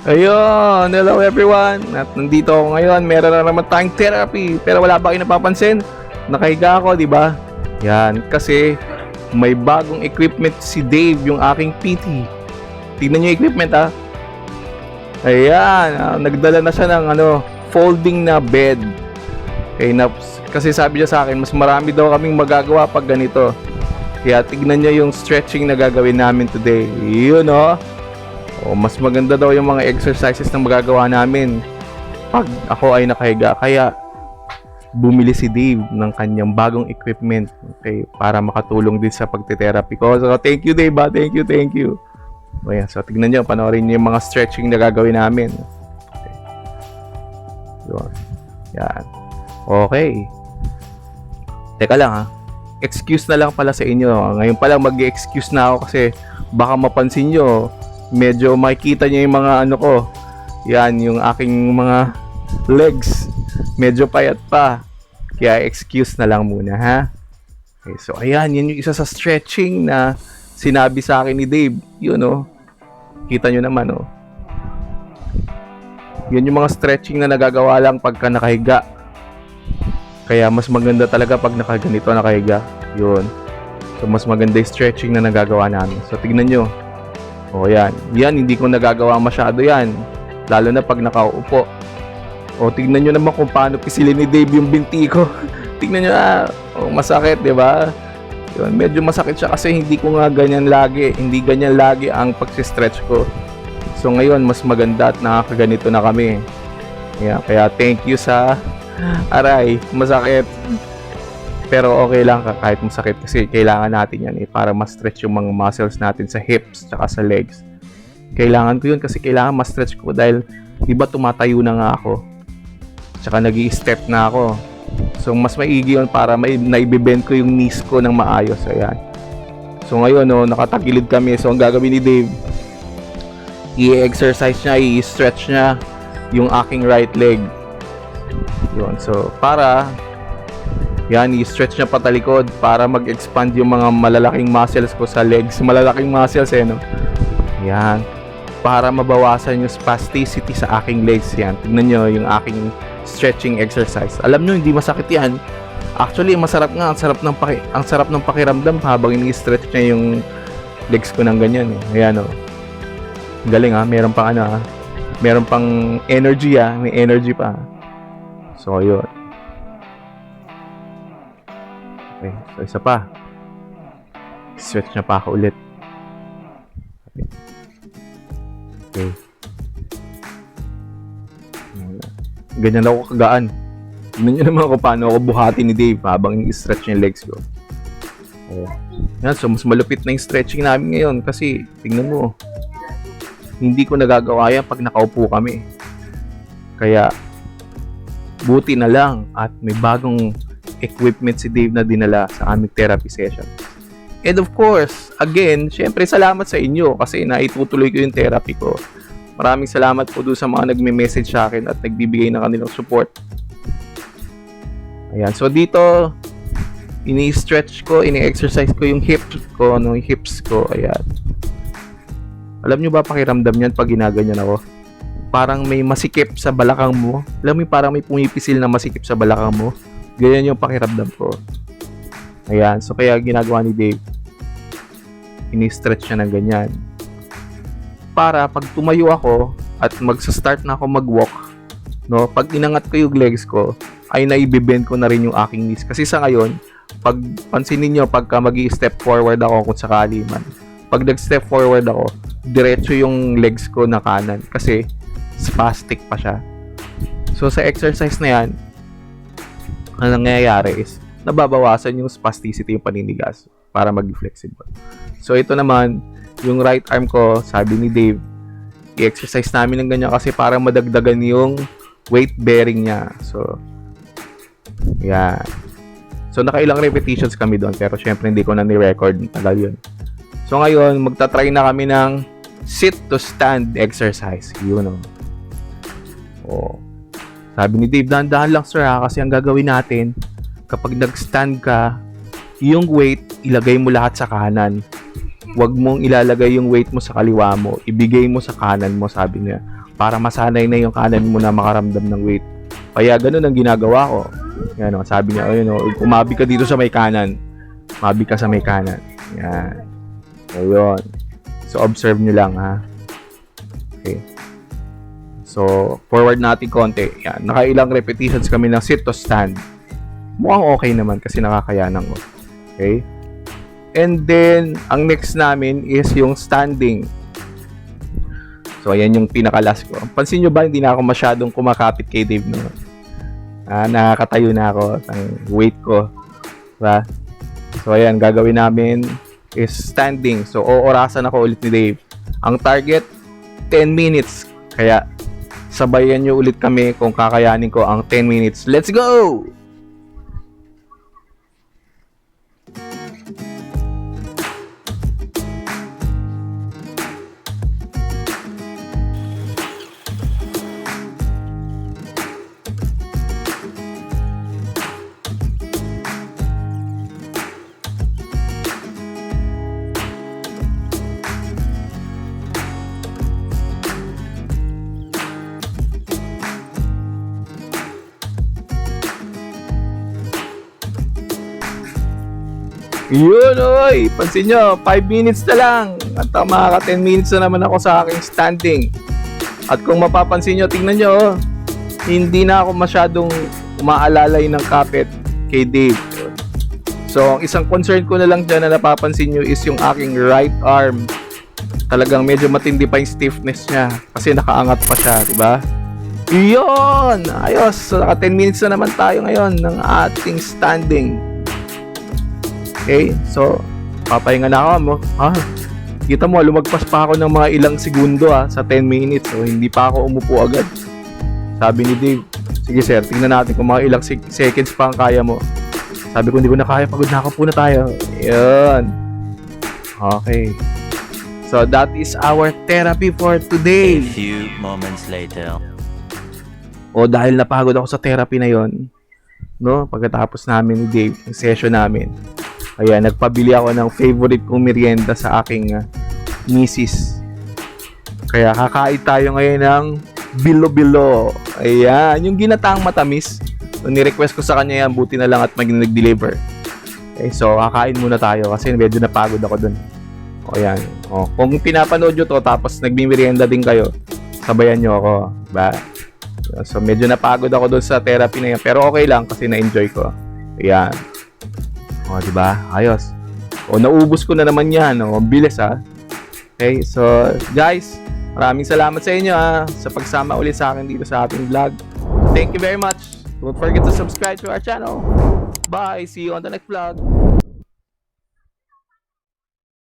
Ayun, hello everyone. At nandito ako ngayon, meron na naman tayong therapy. Pero wala ba kayo napapansin? Nakahiga ako, di ba? Yan, kasi may bagong equipment si Dave, yung aking PT. Tingnan niyo yung equipment ha. Ayan, nagdala na siya ng folding na bed. Okay, kasi sabi niya sa akin, mas marami daw kaming magagawa pag ganito. Kaya tignan niyo yung stretching na gagawin namin today. Yun mas maganda daw yung mga exercises na magagawa namin pag ako ay nakahiga. Kaya bumili si Dave ng kanyang bagong equipment, okay, para makatulong din sa pagte-therapy ko. So thank you Dave, thank you. Ayan, so tignan nyo, panoorin nyo yung mga stretching na gagawin namin. Okay. Yun. Yan. Okay. Teka lang ha. Excuse na lang pala sa inyo. Ngayon pa lang mag-excuse na ako kasi baka mapansin nyo, medyo makikita nyo yung mga ko. Yan, yung aking mga legs. Medyo payat pa. Kaya excuse na lang muna ha. Okay, so ayan, yan yung isa sa stretching na sinabi sa akin ni Dave. Yun kita nyo naman Yun yung mga stretching na nagagawa lang pagka nakahiga. Kaya mas maganda talaga pag nakahiga. Yun. So mas maganda yung stretching na nagagawa namin. So tignan nyo. Yan. Yan, hindi ko nagagawa masyado yan. Lalo na pag nakaupo. Tignan nyo naman kung paano pisilin ni Dave yung binti ko. Tignan nyo masakit, di ba? Yun, medyo masakit siya kasi hindi ko nga ganyan lagi. Hindi ganyan lagi ang pag-stretch ko. So ngayon, mas maganda at nakakaganito na kami. Kaya thank you sa aray. Masakit. Pero okay lang kahit masakit kasi kailangan natin yan para ma-stretch yung mga muscles natin sa hips tsaka sa legs. Kailangan ko yun kasi kailangan ma-stretch ko dahil diba tumatayo na nga ako. Tsaka nag-i-step na ako. So mas maigi yun para naibibend ko yung knees ko ng maayos. Ayan. So ngayon nakatagilid kami. So ang gagawin ni Dave, i-exercise niya, i-stretch niya yung aking right leg. Yun. So para yan, i-stretch niya patalikod para mag-expand yung mga malalaking muscles ko sa legs. Malalaking muscles Yan. Para mabawasan yung spasticity sa aking legs. Yan. Tignan nyo yung aking stretching exercise. Alam nyo, hindi masakit yan. Actually, masarap nga. Ang sarap ng pakiramdam habang ini-stretch niya yung legs ko ng ganyan. Ayan Galing Meron pang meron pang energy May energy pa. So, yun. Okay, so isa pa. Stretch na pa ako ulit. Okay. Ganyan ako kagaan. Tignan nyo naman kung paano ako buhati ni Dave habang i-stretch yung legs ko. Yan, so mas malupit na yung stretching namin ngayon kasi tingnan mo, hindi ko nagagawa yan pag nakaupo kami. Kaya buti na lang at may bagong equipment si Dave na dinala sa aming therapy session. And of course, again, syempre salamat sa inyo kasi naitutuloy ko yung therapy ko. Maraming salamat po doon sa mga nagme-message sa akin at nagbibigay ng kanilang support. Ayan, so dito ini-stretch ko, ini-exercise ko yung hips ko, yung hips ko. Ayan. Alam nyo ba pakiramdam yan pag ginaganyan ako? Parang may masikip sa balakang mo. Alam mo parang may pumipisil na masikip sa balakang mo. Ganyan yung pakiramdam ko. Ayan. So, kaya ginagawa ni Dave, ini-stretch niya ng ganyan. Para pag tumayo ako at magsa-start na ako mag-walk, pag inangat ko yung legs ko, ay naibibend ko na rin yung aking knees. Kasi sa ngayon, pag pansinin nyo, pagka mag-i-step forward ako kung sakali man, pag nag-step forward ako, diretso yung legs ko na kanan. Kasi spastic pa siya. So, sa exercise na yan, ang nangyayari is nababawasan yung spasticity, yung paninigas para maging flexible. So ito naman, yung right arm ko, sabi ni Dave, i-exercise namin ng ganyan kasi para madagdagan yung weight bearing niya. So yan. So nakailang repetitions kami doon pero syempre hindi ko na ni-record, tagal yun. So ngayon, magta-try na kami ng sit to stand exercise. Yun Sabi ni Dave, dahan-dahan lang sir kasi ang gagawin natin, kapag nag-stand ka, yung weight, ilagay mo lahat sa kanan. Huwag mong ilalagay yung weight mo sa kaliwa mo. Ibigay mo sa kanan mo, sabi niya. para masanay na yung kanan mo na makaramdam ng weight. Kaya ganun ang ginagawa ko. Yan, o, sabi niya, ayun, o, umabi ka dito sa may kanan. Umabi ka sa may kanan. Yan. Ayun. So, observe nyo lang, ha. Okay. So, forward natin konti. Yan. Nakailang repetitions kami ng sit to stand. Mukhang okay naman kasi nakakayanan ko. Okay. And then, ang next namin is yung standing. So, ayan yung pinaka-last ko. Pansin nyo ba, hindi na ako masyadong kumakapit kay Dave noon. Nakakatayo na ako ng weight ko. Diba? So, ayan, gagawin namin is standing. So, oorasan ako ulit ni Dave. Ang target, 10 minutes. Kaya, sabayan nyo ulit kami kung kakayanin ko ang 10 minutes. Let's go! Yun, oy! Pansin nyo, 5 minutes na lang. At makaka 10 minutes na naman ako sa aking standing. At kung mapapansin nyo, tingnan nyo, hindi na ako masyadong umaalalay ng kapit kay Dave. So, ang isang concern ko na lang dyan na napapansin nyo is yung aking right arm. Talagang medyo matindi pa yung stiffness niya kasi nakaangat pa siya, diba? Yun! Ayos! So, naka 10 minutes na naman tayo ngayon ng ating standing. Okay, so papahinga na ako. Kita mo, lumagpas pa ako ng mga ilang segundo sa 10 minutes. So, hindi pa ako umupo agad. Sabi ni Dave, sige sir, tingnan natin kung mga ilang seconds pa ang kaya mo. Sabi ko, hindi ko na kaya, pagod na ako, puna tayo. Yun. Okay. So, that is our therapy for today. A few moments later. O, dahil napagod ako sa therapy na yon, no, pagkatapos namin ni Dave, yung session namin, kaya nagpabili ako ng favorite kong merienda sa aking misis. Kaya kakain tayo ngayon ng bilo-bilo. Ayan, yung ginataang matamis. So, ni-request ko sa kanya yan, buti na lang at nag-deliver. Okay, so kakain muna tayo kasi medyo napagod ako dun. O yan. O, kung pinapanood nyo to tapos nagmimerienda din kayo, sabayan nyo ako. Diba? So medyo napagod ako dun sa therapy na yan. Pero okay lang kasi na-enjoy ko. Ayan. O, diba? Ayos. O, naubos ko na naman yan. O, bilis Okay, so, guys, maraming salamat sa inyo sa pagsama ulit sa akin dito sa ating vlog. Thank you very much. Don't forget to subscribe to our channel. Bye! See you on the next vlog.